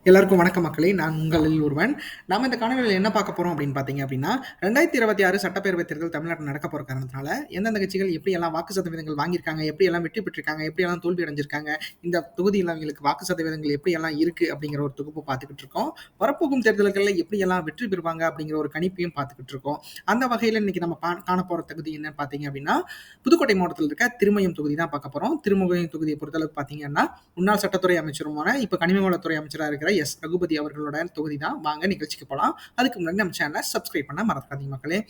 எல்லாருக்கும் வணக்கம் மக்களே. நான் உங்களில் ஒருவன். நாம இந்த காணொளியில என்ன பார்க்க போறோம் அப்படின்னு பார்த்தீங்க அப்படின்னா, 2026 சட்டப்பேரவைத் தேர்தல் தமிழ்நாட்டில் நடக்க போற காரணத்தினால, எந்தெந்த கட்சிகள் எப்படியெல்லாம் வாக்கு சதவீதங்கள் வாங்கியிருக்காங்க, எப்படியெல்லாம் வெற்றி பெற்றிருக்காங்க, எப்படியெல்லாம் தோல்வி அடைஞ்சிருக்காங்க, இந்த தொகுதியில் அவங்களுக்கு வாக்கு சதவீதங்கள் எப்படியெல்லாம் இருக்கு அப்படிங்கிற ஒரு தொகுப்பு பார்த்துக்கிட்டு இருக்கோம். வரப்போகும் தேர்தல்களில் எப்படியெல்லாம் வெற்றி பெறுவாங்க அப்படிங்கிற ஒரு கணிப்பையும் பார்த்துக்கிட்டு இருக்கோம். அந்த வகையில் இன்னைக்கு நம்ம காண போற தொகுதி என்னன்னு பார்த்தீங்க அப்படின்னா, புதுக்கோட்டை மாவட்டத்தில் இருக்க திருமயம் தொகுதி தான் பார்க்க போறோம். திருமயம் தொகுதியை பொறுத்தளவுக்கு பார்த்தீங்கன்னா, முன்னாள் சட்டத்துறை அமைச்சருமான இப்ப கனிம வளத்துறை அமைச்சராக இருக்கிற ரகுபதி அவர்களோட தொகுதி தான். வாங்க நிகழ்ச்சிக்கு போலாம். அதுக்கு முன்னாடி நம்ம சேனலை சப்ஸ்கிரைப் பண்ண மறக்காதீங்க மக்களே.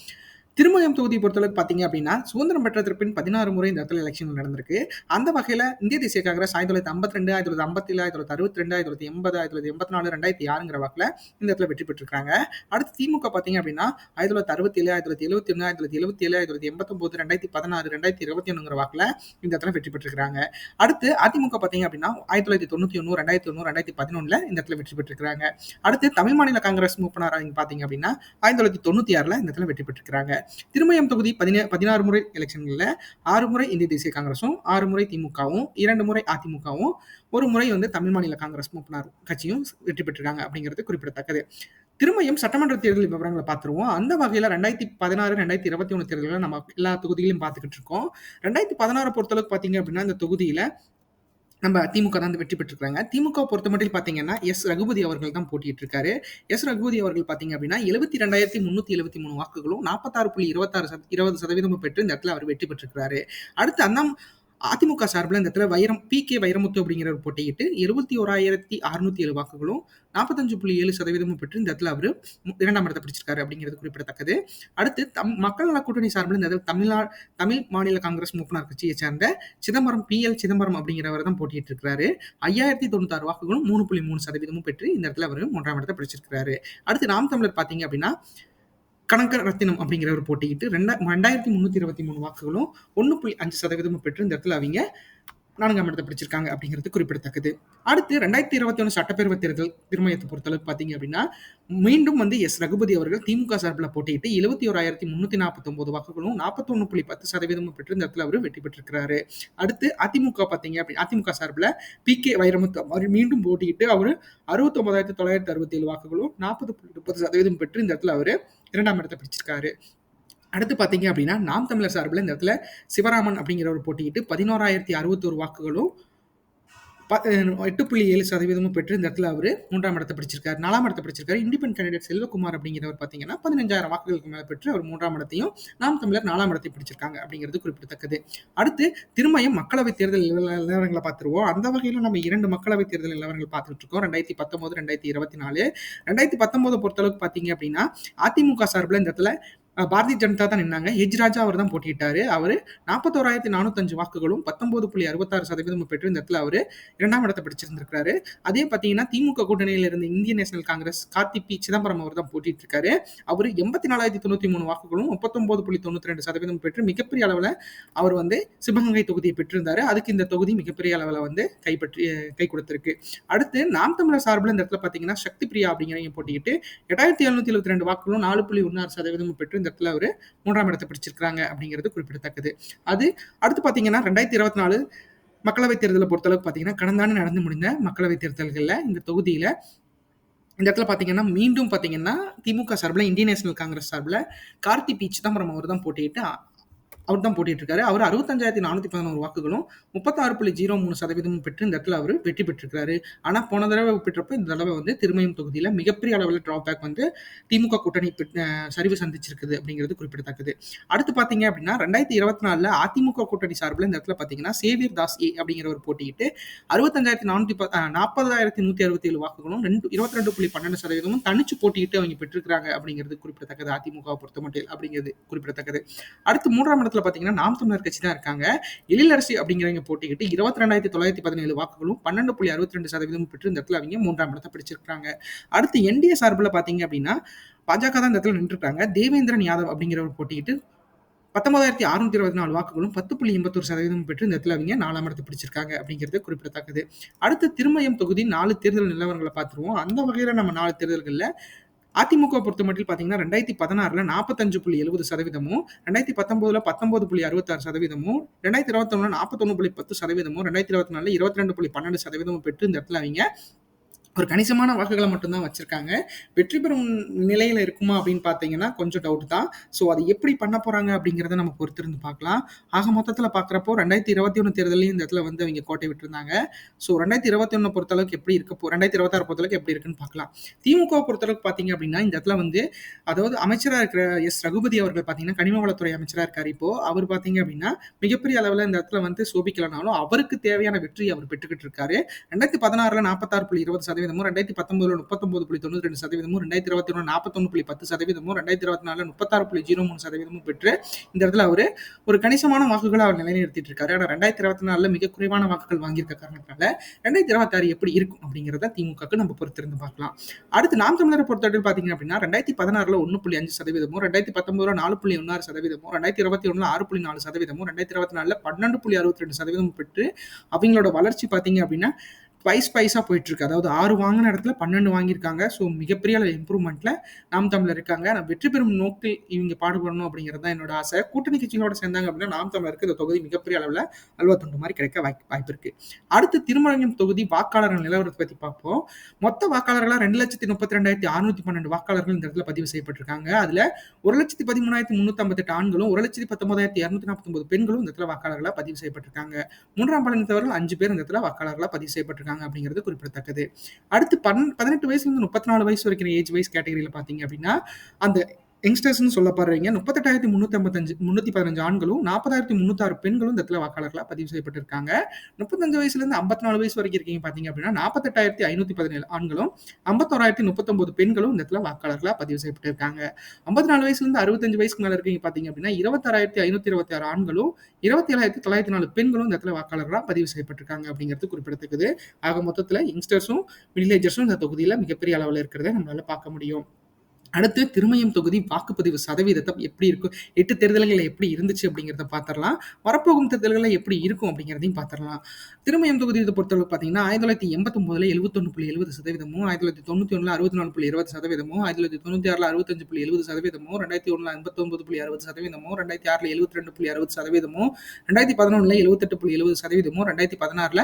திருமயம் தொகுதியை பொறுத்தளவுக்கு பார்த்தீங்க அப்படின்னா, சுதந்திரம் பெற்றதற்கு பின் 16 முறை இந்த இடத்துல எலெக்ஷன் நடந்திருக்கு. அந்த வகையில இந்திய தேசிய காங்கிரஸ் 1952, 1957, 1962, 1980, 1984, 2006ங்கிற வாக்குல இந்த இடத்துல வெற்றி பெற்றிருக்காங்க. அடுத்து திமுக பார்த்தீங்க அப்படின்னா 1967, 1971, 1977, 1989, 2016, 2021ங்கிற வாக்குல இந்த இடத்துல வெற்றி பெற்றிருக்காங்க. அடுத்து அதிமுக பார்த்தீங்க அப்படின்னா 1991, 2001, 2011ல இந்த இடத்துல வெற்றி பெற்றிருக்காங்க. அடுத்து தமிழ் மாநில காங்கிரஸ் மூப்பனார் பார்த்தீங்க அப்படின்னா 1996ல இந்த இடத்துல வெற்றி பெற்றிருக்காங்க. திருமயம் தொகுதி 16 முறை எலெக்ஷன்ல 6 முறை இந்திய தேசிய காங்கிரஸும், 6 முறை திமுகவும், 2 முறை அதிமுகவும், 1 முறை தமிழ் மாநில காங்கிரஸ் மூப்பனார் கட்சியும் வெற்றி பெற்றிருக்காங்க அப்படிங்கிறது குறிப்பிடத்தக்கது. திருமயம் சட்டமன்ற தேர்தல் விவரங்களை பார்த்துருவோம். அந்த வகையில் 2016, 2021 தேர்தலில் நம்ம எல்லா தொகுதிகளையும் பார்த்துக்கிட்டு இருக்கோம். 2016 பொறுத்தளவுக்கு பார்த்தீங்க அப்படின்னா இந்த தொகுதியில நம்ம திமுக தான் வெற்றி பெற்றிருக்காங்க. திமுக பொறுத்த மட்டும் பார்த்தீங்கன்னா ரகுபதி அவர்கள் தான் போட்டிட்டு இருக்காரு. ரகுபதி அவர்கள் பார்த்தீங்க அப்படின்னா 72,373 வாக்குகளும் 46.20% பெற்று இந்த இடத்துல அவர் வெற்றி பெற்றிருக்கிறாரு. அடுத்து அதிமுக சார்பில் இந்த இடத்துல பி.கே. வைரமுத்து அப்படிங்கிறவர் போட்டியிட்டு 71,607 வாக்குகளும் 45.7% பெற்று இந்த இடத்துல அவர் 2ஆம் இடத்தை பிடிச்சிருக்காரு அப்படிங்கிறது குறிப்பிடத்தக்கது. அடுத்து மக்கள் நல கூட்டணி சார்பில் இந்த இடத்துல தமிழ் மாநில காங்கிரஸ் மூப்பனார் கட்சியை சேர்ந்த பி.எல். சிதம்பரம் அப்படிங்கிறவர் தான் போட்டிட்டு இருக்கிறாரு. 5,096 வாக்குகளும் 3.3% பெற்று இந்த இடத்துல அவர் 3ஆம் இடத்தை பிடிச்சிருக்கிறாரு. அடுத்து நாம் தமிழர் பார்த்தீங்க அப்படின்னா கனக ரத்தினம் அப்படிங்கிறவர் போட்டிக்கிட்டு 2,323 வாக்குகளும் 1.5% பெற்று இந்த இடத்துல அவங்க 4ஆம் இடத்தை பிடிச்சிருக்காங்க அப்படிங்கிறது குறிப்பிடத்தக்கது. அடுத்து 2021 சட்டப்பேரவை தேர்தல் திருமயத்தை பொறுத்தளவுக்கு பார்த்தீங்க அப்படின்னா மீண்டும் ரகுபதி அவர்கள் திமுக சார்பில் போட்டியிட்டு 71,349 வாக்குகளும் 41.10% பெற்று இந்த இடத்துல அவர் வெற்றி பெற்றிருக்கிறாரு. அடுத்து அதிமுக பார்த்தீங்க அப்படின்னா அதிமுக சார்பில் பி.கே. வைரமுத்து அவர் மீண்டும் போட்டியிட்டு அவர் 69,967 வாக்குகளும் 40.30% பெற்று இந்த இடத்துல அவர் 2ஆம் இடத்தை பிடிச்சிருக்காரு. அடுத்து பார்த்தீங்க அப்படின்னா நாம் தமிழர் சார்பில் இந்த இடத்துல சிவராமன் அப்படிங்கிறவர் போட்டிக்கிட்டு 11,061 வாக்குகளும் 8.7% பெற்று இந்த இடத்துல அவர் 3ஆம் இடத்தை பிடிச்சிருக்காரு. 4ஆம் இடத்தை பிடிச்சிருக்காரு. இண்டிபெண்டன்ட் கேண்டிடேட் செல்வகுமார் அப்படிங்கிறவர் பார்த்தீங்கன்னா 15,000 வாக்குகளுக்கு மேலே பெற்று அவர் 3ஆம் இடத்தையும் நாம் தமிழர் 4ஆம் இடத்தை பிடிச்சிருக்காங்க அப்படிங்கிறது குறிப்பிடத்தக்கது. அடுத்து திருமயம் மக்களவை தேர்தல் நிலவரங்களை பார்த்துருவோம். அந்த வகையில் நம்ம 2 மக்களவை தேர்தல் நிலவரங்கள் பார்த்துட்டு இருக்கோம். 2019, 2024. 2019 பொறுத்தளவுக்கு பார்த்தீங்க அப்படின்னா அதிமுக சார்பில் இந்த இடத்துல பாரதிய ஜனதா தான் நின்னாங்க. ராஜா அவர் தான் போட்டியிட்டாரு. அவர் 41,405 வாக்குகளும் 19.66% பெற்று இந்த இடத்துல அவர் 2ஆம் இடத்தை பிடிச்சிருந்திருக்காரு. அதே பார்த்தீங்கன்னா திமுக கூட்டணியில் இருந்த இந்திய நேஷனல் காங்கிரஸ் பி. சிதம்பரம் அவர் தான் போட்டிட்டு இருக்காரு. அவர் 84,093 வாக்குகளும் 39.92% பெற்று மிகப்பெரிய அளவில் அவர் சிவகங்கை தொகுதியை பெற்றிருந்தாரு. அதுக்கு இந்த தொகுதி மிகப்பெரிய அளவில் கை கொடுத்திருக்கு. அடுத்து நாம் தமிழர் சார்பில் இந்த இடத்துல பார்த்தீங்கன்னா சக்தி பிரியா அப்படிங்கிறவங்க போட்டிக்கிட்டு 8,772 வாக்குகளும் 4.16% பெற்று இடத்துல அவர் 3ஆம் இடத்தை பிடிச்சிருக்காங்க அப்படிங்கிறது குறிப்பிடத்தக்கது. அது அடுத்து பார்த்தீங்கன்னா 2024 மக்களவை தேர்தலை பொறுத்தளவுக்கு பார்த்தீங்கன்னா கடந்த ஆண்டு நடந்து முடிந்த மக்களவை தேர்தல்களில் இந்த தொகுதியில இந்த இடத்துல பார்த்தீங்கன்னா மீண்டும் பார்த்தீங்கன்னா திமுக சார்பில் இந்தியன் நேஷனல் காங்கிரஸ் சார்பில் பி. சிதம்பரம் அவர் தான் போட்டிட்டு இருக்காரு. அவர் 65,411 வாக்குகளும் 36.03% பெற்று இந்த இடத்துல அவர் வெற்றி பெற்றிருக்காரு. ஆனா போன தடவை பெற்றப்ப இந்த தடவை திருமயம் தொகுதியில மிகப்பெரிய அளவில் டிராபேக் திமுக கூட்டணி சரிவு சந்திச்சிருக்குது அப்படிங்கிறது குறிப்பிடத்தக்கது. அடுத்து பாத்தீங்க அப்படின்னா 2024 அதிமுக கூட்டணி சார்பில் இந்த இடத்துல பாத்தீங்கன்னா சேவியர் தாஸ் அப்படிங்கிறவர் போட்டியிட்டு 40,167 வாக்குகளும் 22.12% தனிச்சு போட்டியிட்டு அவங்க பெற்றிருக்காங்க அப்படிங்கிறது குறிப்பிடத்தக்கது. அதிமுக பொறுத்த மட்டும் அப்படிங்கிறது குறிப்பிடத்தக்கது. அடுத்து 3ஆம் இடத்துல பாத்தீங்கன்னா நாம் தமிழர் கட்சி தான் இருக்காங்க. எழிலரசி அப்படிங்கிறவங்க போட்டிக்கிட்டு 22,917 வாக்குகளும் 12.62% பெற்று இந்த இடத்துல அவங்க 3ஆம் இடத்தை பிடிச்சிருக்காங்க. அடுத்து என்டிஏ சார்பில் பாத்தீங்க அப்படின்னா பாஜக தான் இந்த இடத்துல நின்றுருக்காங்க. தேவேந்திரன் யாதவ் அப்படிங்கிறவர் போட்டிக்கிட்டு 19,624 வாக்குகளும் 10.81% பெற்று இந்த இடத்துல அவங்க 4ஆம் இடத்தை பிடிச்சிருக்காங்க அப்படிங்கிறது குறிப்பிடத்தக்கது. அடுத்து திருமயம் தொகுதி 4 தேர்தல் நிலவரங்களை பார்த்துருவோம். அந்த வகையில நம்ம 4 தேர்தல்களில் அதிமுக பொறுத்த மட்டும் பார்த்தீங்கன்னா 2016 45.70%, 2019 19.66%, 2021 41.10%, 2024 22.12% பெற்று இந்த இடத்துல அவங்க ஒரு கணிசமான வாக்குகள மட்டும் தான் வச்சிருக்காங்க. வெற்றி பெறும் நிலையில இருக்குமா அப்படின்னு பார்த்தீங்கன்னா, கொஞ்சம் டவுட் தான். ஸோ அது எப்படி பண்ண போறாங்க அப்படிங்கிறத நம்ம பொறுத்திருந்து பார்க்கலாம். ஆக மொத்தத்தில பார்க்குறப்போ 2021 தேர்தல்லயும் இந்த இடத்துல வந்து அவைங்க கோட்டை விட்டுருந்தாங்க. ஸோ 2021 பொறுத்தளவுக்கு எப்படி இருக்க 2026 பொறுத்தளவுக்கு எப்படி இருக்குன்னு பார்க்கலாம். திமுகவ பொறுத்தளவுக்கு பார்த்தீங்க அப்படின்னா, இந்த இடத்துல வந்து அதாவது அமைச்சரா இருக்கிற ரகுபதி அவர்கள் பார்த்தீங்கன்னா, கனிம வளத்துறை அமைச்சரா இருக்காரு இப்போ. அவர் பார்த்தீங்க அப்படின்னா, மிகப்பெரிய அளவுல இந்த இடத்துல வந்து சோபிக்கலனாலும், அவருக்கு தேவையான வெற்றிய அவர் பெற்றுக்கிட்டு இருக்காரு. 2016ல 46.20% 2019ல 39.92%, 2021 41.10%, 2024ல 36.03% பெற்று இந்த இடத்துல அவரு ஒரு கணிசமான வாக்குகள அவர் நிலைநிறுத்திட்டு இருக்காரு. ஆனா 2024ல மிக குறைவான வாக்குகள் வாங்கியிருக்க காரணத்தினால 2026 எப்படி இருக்கும் அப்படிங்கிறத திமுகக்கு நம்ம பொறுத்திருந்து பார்க்கலாம். அடுத்து நாம் தமிழரை பொறுத்தவரை பார்த்தீங்க அப்படின்னா 2016ல 1.5%, 2019ல 4.16%, 2021ல 6.4%, 2024ல 12.62% பெற்று அவங்களோட வளர்ச்சி பார்த்தீங்க அப்படின்னா ஸ்பைஸா போயிட்டு இருக்கு. அதாவது 6 வாங்கின இடத்துல 12 வாங்கியிருக்காங்க. ஸோ மிகப்பெரிய அளவு இம்ப்ரூவ்மெண்ட்ல நாம் தமிழர் இருக்காங்க. நான் வெற்றி பெறும் நோக்கில் இவங்க பாடுபடணும் அப்படிங்கிறது தான் என்னோட ஆசை. கூட்டணி கட்சிகளோட சேர்ந்தாங்க அப்படின்னா நாம் தமிழருக்கு இந்த தொகுதி மிகப்பெரிய அளவுல அல்வா துண்டு மாதிரி கிடைக்க வாய்ப்பு இருக்கு. அடுத்து திருமணம் தொகுதி வாக்காளர்கள் நிலவரத்தை பத்தி பார்ப்போம். மொத்த வாக்காளர்களா 2,32,612 வாக்காளர்கள் இந்த இடத்துல பதிவு செய்யப்பட்டிருக்காங்க. அதுல 1,13,358 ஆண்களும் 1,19,249 பெண்களும் இந்த இடத்துல வாக்காளர்களா பதிவு செய்யப்பட்டிருக்காங்க. மூன்றாம் பாலினத்தவர்கள் 5 பேர் இந்த இடத்துல வாக்காளர்களா பதிவு செய்யப்பட்டிருக்காங்க அப்படிங்கிறது குறிப்பிடத்தக்கது. அடுத்து 18 வயசுல இருந்து 34 வயசு வரைக்கும் ஏஜ் வைஸ் கேட்டகரியில பாத்தீங்க அப்படின்னா அந்த யங்ஸ்டர்ஸ்னு சொல்லப்படுறீங்க 38,315 ஆண்களும் 40,306 பெண்களும் இந்த இடத்துல வாக்காளர்களா பதிவு செய்யப்பட்டிருக்காங்க. 35 வயசுல இருந்து 54 வயசு வரைக்கும் இருக்கீங்க பாத்தீங்க அப்படின்னா 48,517 ஆண்களும் 51,039 பெண்களும் இந்த இடத்துல வாக்காளர்களா பதிவு செய்யப்பட்டிருக்காங்க. 54 வயசுல இருந்து 65 வயசுக்கு மேல இருக்கீங்க பாத்தீங்க அப்படின்னா 26,526 ஆண்களும் 27,904 பெண்களும் இந்த இடத்துல வாக்காளர்களா பதிவு செய்யப்பட்டிருக்காங்க அப்படிங்கிறது குறிப்பிடத்தக்கது. ஆக மொத்தத்துல யங்ஸ்டர்ஸும் வில்லேஜர்ஸும் இந்த தொகுதியில மிகப்பெரிய அளவுல இருக்கிறத நம்மளால பார்க்க முடியும். அடுத்து திருமயம் தொகுதி வாக்குப்பதிவு சதவீதத்தை எப்படி இருக்கும் 8 தேர்தல்கள் எப்படி இருந்துச்சு அப்படிங்கிறத பார்த்துடலாம். வரப்போகும் தேர்தல்களில் எப்படி இருக்கும் அப்படிங்கிறதையும் பார்த்துடலாம். திருமயம் தொகுதியை பொறுத்தளவு பார்த்தீங்கன்னா 1989ல 71.70%, 1991ல 64.20%, 1996ல 65.70%, 2001ல 59.60%, 2006ல 72.60%, 2011ல 78.70%, 2016ல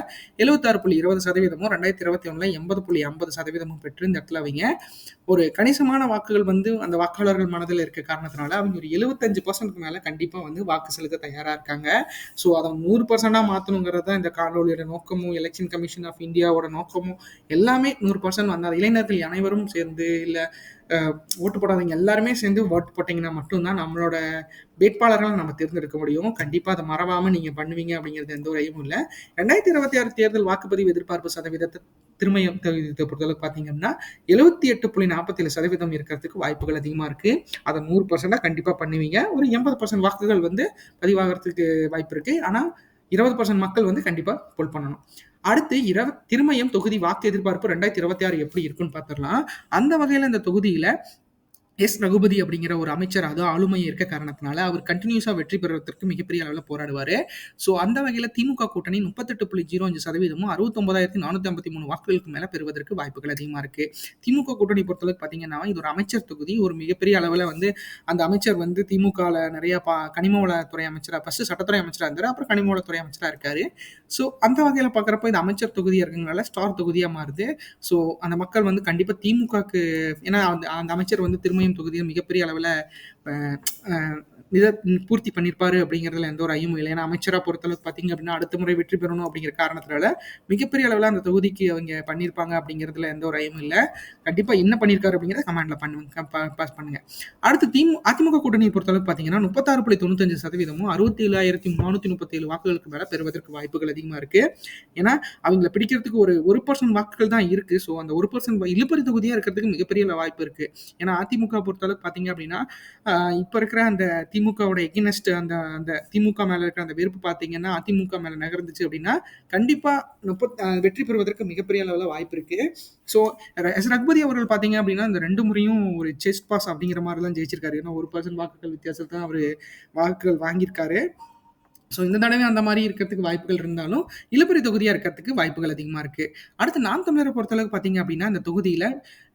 76.20%, 2021ல 80.50% பெற்று இந்த இடத்துல அவங்க ஒரு கணிசமான வாக்குகள் வந்து அந்த வாக்காளர்கள் மனதில் இருக்க காரணத்தினால அவங்க ஒரு 75% மேல கண்டிப்பா வந்து வாக்கு செலுத்த தயாரா இருக்காங்க. ஸோ அதை 100% மாற்றணுங்கிறது தான் இந்த காணொலியோட நோக்கமும் எலெக்ஷன் கமிஷன் ஆஃப் இந்தியாவோட நோக்கமும் எல்லாமே 100% வந்தால் இளைஞர்கள் அனைவரும் சேர்ந்து இல்லை ஓட்டு போடாதவங்க எல்லாருமே சேர்ந்து ஓட்டு போட்டிங்கன்னா மட்டும்தான் நம்மளோட வேட்பாளர்களை நம்ம தேர்ந்தெடுக்க முடியும். கண்டிப்பா அதை மறவாம நீங்க பண்ணுவீங்க அப்படிங்கிறது எந்த ஒரு ஐயமும் இல்லை. 2026 தேர்தல் வாக்குப்பதிவு எதிர்பார்ப்பு சதவீதத்தை திருமயம் தொகுதியை பொறுத்தளவுக்கு பார்த்தீங்கன்னா 78.47% இருக்கிறதுக்கு வாய்ப்புகள் அதிகமா இருக்கு. அதை 100% கண்டிப்பா பண்ணுவீங்க. ஒரு 80% வாக்குகள் வந்து பதிவாகிறதுக்கு வாய்ப்பு இருக்கு. ஆனா 20% மக்கள் வந்து கண்டிப்பா போல் பண்ணணும். அடுத்து திருமயம் தொகுதி வாக்கு எதிர்பார்ப்பு 2026 எப்படி இருக்குன்னு பார்த்துடலாம். அந்த வகையில இந்த தொகுதியில ரகுபதி அப்படிங்கிற ஒரு அமைச்சர் அது ஆளுமை இருக்க காரணத்தினால அவர் கண்டினியூஸா வெற்றி பெறுவதற்கு மிகப்பெரிய அளவில் போராடுவாரு. ஸோ அந்த வகையில் திமுக கூட்டணி 38.05%, 69,453 வாக்குகளுக்கு மேல பெறுவதற்கு வாய்ப்புகள் அதிகமா இருக்கு. திமுக கூட்டணி பொறுத்தளவுக்கு பார்த்தீங்கன்னா இது ஒரு அமைச்சர் தொகுதி. ஒரு மிகப்பெரிய அளவில் வந்து அந்த அமைச்சர் வந்து திமுகவில் நிறைய கனிமவளத்துறை அமைச்சரா ஃபர்ஸ்ட் சட்டத்துறை அமைச்சரா இருந்தாரு, அப்புறம் கனிமவளத்துறை அமைச்சரா இருக்காரு. ஸோ அந்த வகையில் பார்க்குறப்ப இது அமைச்சர் தொகுதியாக இருக்கிறதுனால ஸ்டார் தொகுதியாக மாறுது. ஸோ அந்த மக்கள் வந்து கண்டிப்பாக திமுகக்கு ஏன்னா அந்த அமைச்சர் வந்து திரும்ப தொகுதியில் மிகப்பெரிய அளவில் இதை பூர்த்தி பண்ணியிருப்பாரு அப்படிங்கிறதுல எந்த ஒரு ஐயமும் இல்லை. ஏன்னா அமைச்சராக பொறுத்தளவுக்கு பார்த்தீங்க அப்படின்னா அடுத்த முறை வெற்றி பெறணும் அப்படிங்கிற காரணத்தினால மிகப்பெரிய அளவில் அந்த தொகுதிக்கு அவங்க பண்ணியிருப்பாங்க அப்படிங்கிறதுல எந்த ஒரு ஐயமும் இல்லை. கண்டிப்பாக என்ன பண்ணியிருக்காரு அப்படிங்கிறத கமெண்ட்ல பாஸ் பண்ணுங்க. அடுத்து அதிமுக கூட்டணியை பொறுத்தளவுக்கு பார்த்தீங்கன்னா 36.95%, 67,437 வாக்குகளுக்கு மேல பெறுவதற்கு வாய்ப்புகள் அதிகமாக இருக்கு. ஏன்னா அவங்களை பிடிக்கிறதுக்கு ஒரு 1% வாக்குகள் தான் இருக்கு. ஸோ அந்த 1% இழுபறி தொகுதியாக இருக்கிறதுக்கு மிகப்பெரிய வாய்ப்பு இருக்கு. ஏன்னா அதிமுக பொறுத்தளவுக்கு பார்த்தீங்க அப்படின்னா இப்போ இருக்கிற அந்த திமுகவோட எகினஸ்ட் அந்த திமுக மேல இருக்கிற அந்த வெறுப்பு பார்த்தீங்கன்னா அதிமுக மேல நகர்ந்துச்சு அப்படின்னா கண்டிப்பா வெற்றி பெறுவதற்கு மிகப்பெரிய அளவில் வாய்ப்பு இருக்கு. ஸோ ரகுபதி அவர்கள் பார்த்தீங்க அப்படின்னா இந்த 2 முறையும் ஒரு செஸ்ட் பாஸ் அப்படிங்கிற மாதிரி தான் ஜெயிச்சிருக்காரு. ஏன்னா 1% வாக்குகள் வித்தியாசத்தை தான் அவர் வாக்குகள் வாங்கியிருக்காரு. ஸோ இந்த தடவை அந்த மாதிரி இருக்கிறதுக்கு வாய்ப்புகள் இருந்தாலும் இழுபறி தொகுதியாக இருக்கிறதுக்கு வாய்ப்புகள் அதிகமாக இருக்குது. அடுத்து நாம் தமிழரை பொறுத்தளவுக்கு பார்த்தீங்க அப்படின்னா இந்த தொகுதியில்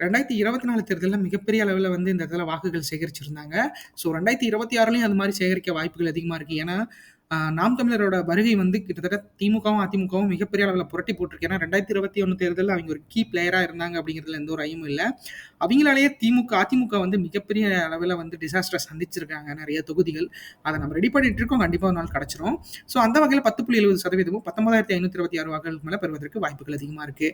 2024 தேர்தலில் மிகப்பெரிய அளவில் வந்து இந்த இடத்துல வாக்குகள் சேகரிச்சிருந்தாங்க. ஸோ 2026லையும் அது மாதிரி சேகரிக்க வாய்ப்புகள் அதிகமாக இருக்குது. ஏன்னா நாம் தமிழரோட வருகை வந்து கிட்டத்தட்ட திமுகவும் அதிமுகவும் மிகப்பெரிய அளவில் புரட்டி போட்டிருக்கு. ஏன்னா 2021 தேர்தலில் அவங்க ஒரு கீ பிளேயரா இருந்தாங்க அப்படிங்கிறதுல எந்த ஒரு ஐயமும் இல்ல. அவங்களாலேயே அதிமுக வந்து மிகப்பெரிய அளவில் வந்து டிசாஸ்டர் சந்திச்சிருக்காங்க நிறைய தொகுதிகள். அதை நம்ம ரெடி பண்ணிட்டு இருக்கோம். கண்டிப்பா ஒரு நாள் கிடைச்சிரும். ஸோ அந்த வகையில் 10.70% 19,526 வாக்குகளுக்கு மேல பெறுவதற்கு வாய்ப்புகள் அதிகமா இருக்கு.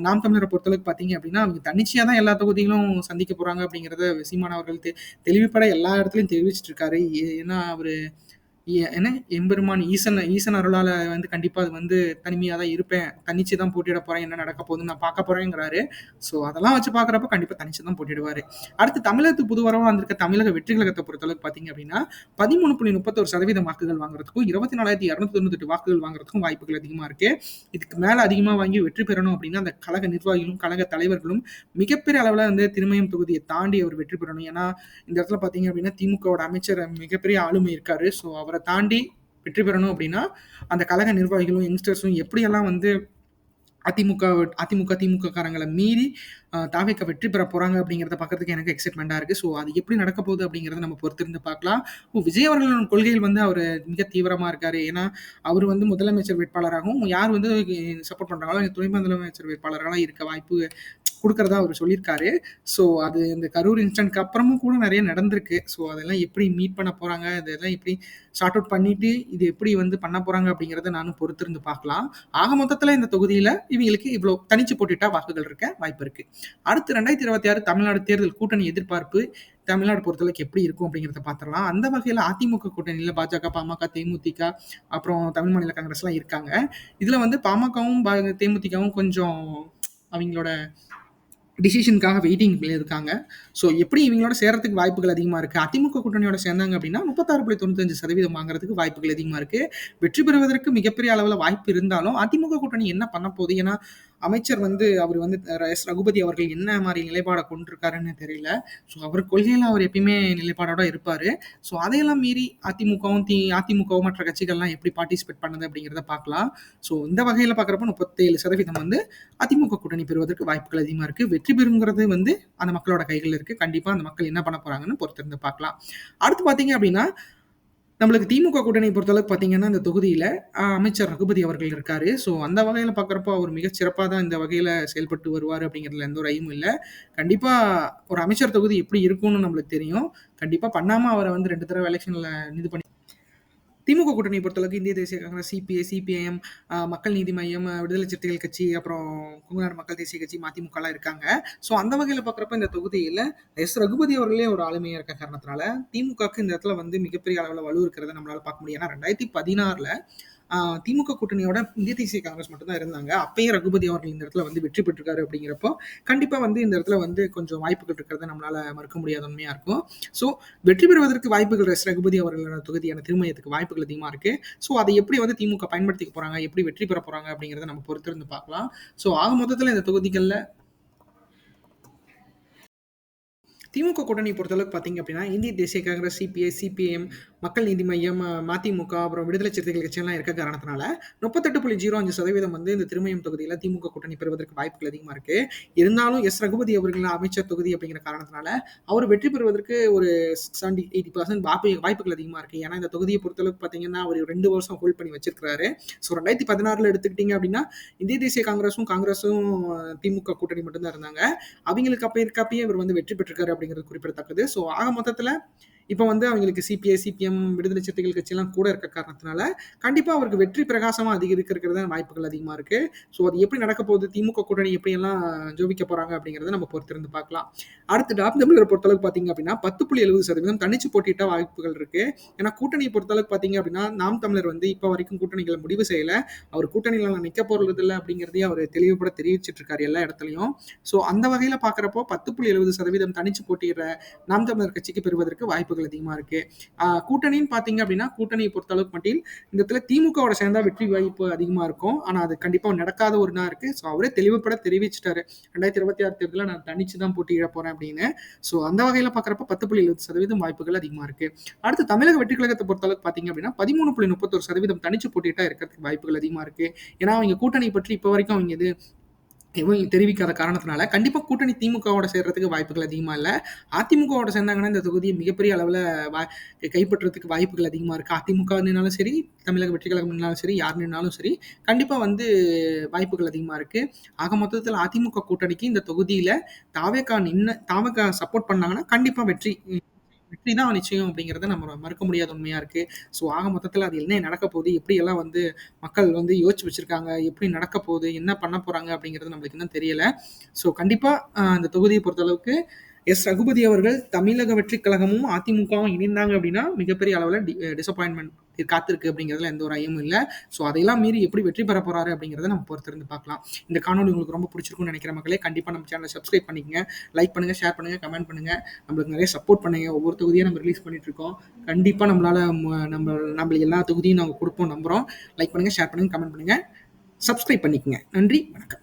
நாம் தமிழரை பொறுத்தளவுக்கு பார்த்தீங்க அப்படின்னா அவங்க தன்னிச்சையா தான் எல்லா தொகுதிகளும் சந்திக்க போறாங்க அப்படிங்கிறத சீமான் அவர்கள் தெளிவுபட எல்லா இடத்துலையும் தெரிவிச்சிட்டு இருக்காரு. ஏன்னா அவரு என்ன எம்பெருமான் ஈசன் ஈசன் அருளால வந்து கண்டிப்பா அது வந்து தனிமையா தான் இருப்பேன். தனிச்சு தான் போட்டியிட போறேன். என்ன நடக்க போகுதுன்னு நான் பார்க்க போறேங்கிறாரு. ஸோ அதெல்லாம் வச்சு பார்க்குறப்ப கண்டிப்பா தனிச்சு தான் போட்டியிடுவாரு. அடுத்து தமிழகத்துக்கு புதுவரவா வந்திருக்க தமிழக வெற்றி கழகத்தை பொறுத்தளவுக்கு பார்த்தீங்க அப்படின்னா 13.31% வாக்குகள் வாங்குறதுக்கும் 24,298 வாக்குகள் வாங்குறதுக்கும் வாய்ப்புகள் அதிகமா இருக்கு. இதுக்கு மேல அதிகமா வாங்கி வெற்றி பெறணும் அப்படின்னா அந்த கழக நிர்வாகிகளும் கழக தலைவர்களும் மிகப்பெரிய அளவில் வந்து திருமயம் தொகுதியை தாண்டி அவர் வெற்றி பெறணும். ஏன்னா இந்த இடத்துல பார்த்தீங்க அப்படின்னா திமுகவோட அமைச்சர் மிகப்பெரிய ஆளுமை இருக்காரு. ஸோ அவரை தாண்டி வெற்றி பெறணும் அப்படின்னா அந்த கழக நிர்வாகிகளும் யங்ஸ்டர்ஸும் எப்படியெல்லாம் வந்து திமுக காரங்களை மீறி தாவேக்கா வெற்றி பெற போறாங்க அப்படிங்கிறத பார்க்கறதுக்கு எனக்கு எக்ஸைட்மெண்டா இருக்கு. ஸோ அது எப்படி நடக்க போகுது அப்படிங்கிறத நம்ம பொறுத்திருந்து பார்க்கலாம். விஜய் அவர்களோட கொள்கையில் வந்து அவர் மிக தீவிரமா இருக்காரு. ஏன்னா அவர் வந்து முதலமைச்சர் வேட்பாளராகவும் யார் வந்து சப்போர்ட் பண்றாங்களோ துணை முதலமைச்சர் வேட்பாளராக இருக்க வாய்ப்பு கொடுக்கறதா அவர் சொல்லியிருக்காரு. ஸோ அது இந்த கரூர் இன்சிடென்ட்க்கு அப்புறமும் கூட நிறைய நடந்திருக்கு. ஸோ அதெல்லாம் எப்படி மீட் பண்ண போறாங்க, இதெல்லாம் எப்படி ஷார்ட் அவுட் பண்ணிட்டு இது எப்படி வந்து பண்ண போறாங்க அப்படிங்கிறத நானும் பொறுத்திருந்து பார்க்கலாம். ஆக மொத்தத்தில் இந்த தொகுதியில் இவங்களுக்கு இவ்வளோ தனிச்சு போட்டுட்டா வாக்குகள் இருக்க வாய்ப்பு இருக்கு. அடுத்து 2026 தமிழ்நாடு தேர்தல் கூட்டணி எதிர்பார்ப்பு தமிழ்நாடு பொறுத்தளவுக்கு எப்படி இருக்கும் அப்படிங்கிறத பார்த்துடலாம். அந்த வகையில் அதிமுக கூட்டணியில் பாஜக, பாமக, தேமுதிக, அப்புறம் தமிழ் மாநில காங்கிரஸ்லாம் இருக்காங்க. இதில் வந்து பாமகவும் தேமுதிகவும் கொஞ்சம் அவங்களோட டிசிஷனுக்காக வெயிட்டிங் இருக்காங்க. ஸோ எப்படி இவங்களோட சேர்றதுக்கு வாய்ப்புகள் அதிகமாக இருக்குது. அதிமுக கூட்டணியோட சேர்ந்தாங்க அப்படின்னா 36.95% வாங்குறதுக்கு வாய்ப்புகள் அதிகமாக இருக்குது. வெற்றி பெறுவதற்கு மிகப்பெரிய அளவில் வாய்ப்பு இருந்தாலும் அதிமுக கூட்டணி என்ன பண்ண போகுது? ஏன்னா அமைச்சர் வந்து அவர் வந்து எஸ் ரகுபதி அவர்கள் என்ன மாதிரி நிலைப்பாடை கொண்டிருக்காருன்னு தெரியல. ஸோ அவர் கொள்கையில் அவர் எப்பயுமே நிலைப்பாடோட இருப்பார். ஸோ அதையெல்லாம் மீறி அதிமுகவும் மற்ற கட்சிகள்லாம் எப்படி பார்ட்டிசிபேட் பண்ணுது அப்படிங்கிறத பார்க்கலாம். ஸோ இந்த வகையில் பார்க்குறப்ப 37% வந்து அதிமுக கூட்டணி பெறுவதற்கு வாய்ப்புகள் அதிகமாக இருக்குது. வெற்றி பெறுங்கிறது வந்து அந்த மக்களோட கைகள் இருக்குது. கண்டிப்பாக அந்த மக்கள் என்ன பண்ண போகிறாங்கன்னு பொறுத்திருந்து பார்க்கலாம். அடுத்து பார்த்தீங்க அப்படின்னா நம்மளுக்கு திமுக கூட்டணியை பொறுத்தளவுக்கு பார்த்தீங்கன்னா இந்த தொகுதியில் அமைச்சர் ரகுபதி அவர்கள் இருக்காரு. ஸோ அந்த வகையில் பார்க்குறப்போ அவர் மிகச்சிறப்பாக தான் இந்த வகையில் செயல்பட்டு வருவார் அப்படிங்கிறதுல எந்த ஒரு ஐயமும் இல்லை. கண்டிப்பாக ஒரு அமைச்சர் தொகுதி எப்படி இருக்கும்னு நம்மளுக்கு தெரியும். கண்டிப்பாக பண்ணாமல் அவரை வந்து 2 தடவை எலெக்ஷனில் இது பண்ணி திமுக கூட்டணியை பொறுத்தளவுக்கு இந்திய தேசிய காங்கிரஸ், சிபிஐ, சிபிஐஎம், மக்கள் நீதி மையம், விடுதலை சிறுத்தைகள் கட்சி, அப்புறம் கொங்குநாடு மக்கள் தேசிய கட்சி, மதிமுகலாம் இருக்காங்க. ஸோ அந்த வகையில் பார்க்குறப்ப இந்த தொகுதியில் எஸ் ரகுபதி அவர்களே ஒரு ஆளுமையாக இருக்க காரணத்தினால திமுகவுக்கு இந்த இடத்துல வந்து மிகப்பெரிய அளவில் வலு இருக்கிறத நம்மளால பார்க்க முடியும். ஏன்னா 2016 திமுக கூட்டணியோட இந்திய தேசிய காங்கிரஸ் மட்டும் தான் இருந்தாங்க. அப்பயே ரகுபதி அவர்கள் இந்த இடத்துல வந்து வெற்றி பெற்றிருக்காரு அப்படிங்கிறப்போ கண்டிப்பாக வந்து இந்த இடத்துல வந்து கொஞ்சம் வாய்ப்புகள் இருக்கிறத நம்மளால மறுக்க முடியாத உண்மையாக இருக்கும். ஸோ வெற்றி பெறுவதற்கு வாய்ப்புகள் எஸ் ரகுபதி அவர்களோட தொகுதியான திருமயத்துக்கு வாய்ப்புகள் அதிகமாக இருக்கு. ஸோ அதை எப்படி வந்து திமுக பயன்படுத்திக்க போறாங்க, எப்படி வெற்றி பெற போறாங்க அப்படிங்கிறத நம்ம பொறுத்திருந்து பார்க்கலாம். ஸோ ஆக மொத்தத்தில் இந்த தொகுதிகளில் திமுக கூட்டணி பொறுத்தளவுக்கு பார்த்தீங்க அப்படின்னா இந்திய தேசிய காங்கிரஸ், சிபிஐ, சிபிஎம், மக்கள் நீதி மையம், மதிமுக, அப்புறம் விடுதலை சிறுத்தைகள் கட்சியெல்லாம் இருக்க காரணத்தினால 38.05% வந்து இந்த திருமயம் தொகுதியில் திமுக கூட்டணி பெறுவதற்கு வாய்ப்புகள் அதிகமாக இருக்கு. இருந்தாலும் எஸ் ரகுபதி அவர்கள் அமைச்சர் தொகுதி அப்படிங்கிற காரணத்தினால அவர் வெற்றி பெறுவதற்கு ஒரு 70-80% வாய்ப்புகள் அதிகமாக இருக்கு. ஏன்னா இந்த தொகுதியை பொறுத்தளவுக்கு பார்த்தீங்கன்னா அவர் 2 வருஷம் ஹோல்ட் பண்ணி வச்சிருக்காரு. ஸோ 2016 எடுத்துக்கிட்டீங்க அப்படின்னா இந்திய தேசிய காங்கிரஸும் திமுக கூட்டணி மட்டும்தான் இருந்தாங்க. அவங்களுக்கு அப்பயே இவர் வந்து வெற்றி பெற்றிருக்காரு அப்படிங்கிறது குறிப்பிடத்தக்கது. ஸோ ஆக மொத்தத்தில் இப்போ வந்து அவங்களுக்கு சிபிஐ, சிபிஎம், விடுதலை சிறுத்தைகள் கட்சியெல்லாம் கூட இருக்க காரணத்தினால கண்டிப்பாக அவருக்கு வெற்றி பிரகாசமாக அதிகரிக்கிறத வாய்ப்புகள் அதிகமாக இருக்கு. ஸோ அது எப்படி நடக்க போகுது, திமுக கூட்டணி எப்படியெல்லாம் ஜோபிக்க போறாங்க அப்படிங்கிறத நம்ம பொறுத்திருந்து பார்க்கலாம். அடுத்து டாப் தமிழரை பொறுத்தளவுக்கு பார்த்தீங்க அப்படின்னா 10.70% தனிச்சு போட்டியிட்ட வாய்ப்புகள் இருக்கு. ஏன்னா கூட்டணியை பொறுத்தளவுக்கு பார்த்தீங்க அப்படின்னா நாம் தமிழர் வந்து இப்போ வரைக்கும் கூட்டணிகளை முடிவு செய்யல. அவர் கூட்டணியில் நிற்க போறது இல்லை அப்படிங்கிறதையே அவர் தெளிவுபட தெரிவிச்சிட்டு இருக்காரு எல்லா இடத்துலையும். ஸோ அந்த வகையில் பார்க்குறப்போ 10.70% தனிச்சு போட்டியிடுற நாம் தமிழர் கட்சிக்கு பெறுவதற்கு வாய்ப்புகள் அதிகமா இருக்கு. கூட்டணின்னு பாத்தீங்க அப்படின்னா கூட்டணியை பொறுத்தளவுக்கு மட்டில் இந்த இடத்துல திமுகவோட சேர்ந்தா வெற்றி வாய்ப்பு அதிகமா இருக்கும். ஆனா அது கண்டிப்பா நடக்காத ஒரு நாள் இருக்கு. ஸோ அவரே தெளிவுபட தெரிவிச்சிட்டாரு 2026 தேர்தலில் நான் தனிச்சு தான் போட்டியிட போறேன் அப்படின்னு. ஸோ அந்த வகையில பாக்குறப்ப 10.70% வாய்ப்புகள் அதிகமா இருக்கு. அடுத்து தமிழக வெற்றி கழகத்தை பொறுத்தளவுக்கு பாத்தீங்க அப்படின்னா 13.31% தனிச்சு போட்டியிட்டா இருக்கிறதுக்கு வாய்ப்புகள் அதிகமா இருக்கு. ஏன்னா அவங்க கூட்டணி பற்றி இப்போ வரைக்கும் அவங்க இது எதுவும் தெரிவிக்காத காரணத்தினால, கண்டிப்பா கூட்டணி திமுகவோட சேர்றதுக்கு வாய்ப்புகள் அதிகமா இல்ல. அதிமுகவோட சேர்ந்தாங்கன்னா, இந்த தொகுதிய மிகப்பெரிய அளவுல வ கைப்பற்றதுக்கு வாய்ப்புகள் அதிகமா இருக்கு. அதிமுக நின்னாலும் சரி, தமிழக வெற்றி கழகம் நின்னாலும் சரி, யார் நின்னாலும் சரி, கண்டிப்பா வந்து வாய்ப்புகள் அதிகமா இருக்கு. ஆக மொத்தத்துல அதிமுக கூட்டணிக்கு இந்த தொகுதியில தாவேகா சப்போர்ட் பண்ணாங்கன்னா, கண்டிப்பா வெற்றி தான் நிச்சயம் அப்படிங்கிறத நம்ம மறுக்க முடியாத உண்மையா இருக்கு. ஸோ ஆக மொத்தத்துல அது என்ன நடக்கப் போகுது? எப்படியெல்லாம் வந்து மக்கள் வந்து யோசிச்சு வச்சிருக்காங்க? எப்படி நடக்கப் போகுது? என்ன பண்ண போறாங்க? அப்படிங்கிறது நம்மளுக்கு இன்னும் தெரியல. ஸோ கண்டிப்பா அந்த தொகுதிய பொறுத்தளவுக்கு ரகுபதி அவர்கள் தமிழக வெற்றிக் கழகமும், அதிமுகவும் இணைந்தாங்க அப்படின்னா, மிகப்பெரிய அளவுல டிசப்பாயின்ட்மென்ட் காத்திருக்கு அப்படிங்கிறதுல எந்த ஒரு ஐயமும் இல்ல. ஸோ அதையெல்லாம் மீறி எப்படி வெற்றி பெறப் போறாரு அப்படிங்கிறத நம்ம பொறுத்திருந்து பார்க்கலாம். இந்த காணொளி உங்களுக்கு ரொம்ப பிடிச்சிருக்கும்னு நினைக்கிற மக்களே, கண்டிப்பா நம்ம சேனலை சப்ஸ்கிரைப் பண்ணிக்கங்க. லைக் பண்ணுங்க, ஷேர் பண்ணுங்க, கமெண்ட் பண்ணுங்க. நம்மளுக்கு நிறைய சப்போர்ட் பண்ணுங்க. ஒவ்வொரு தொகுதியா நம்ம ரிலீஸ் பண்ணிட்டு இருக்கோம். கண்டிப்பா நம்மளால நம்ம எல்லா தொகுதியும் நாங்க குடுப்போம் நம்புறோம். லைக் பண்ணுங்க, ஷேர் பண்ணுங்க, கமெண்ட் பண்ணுங்க. சப்ஸ்கிரைப் பண்ணிக்கங்க. நன்றி, வணக்கம்.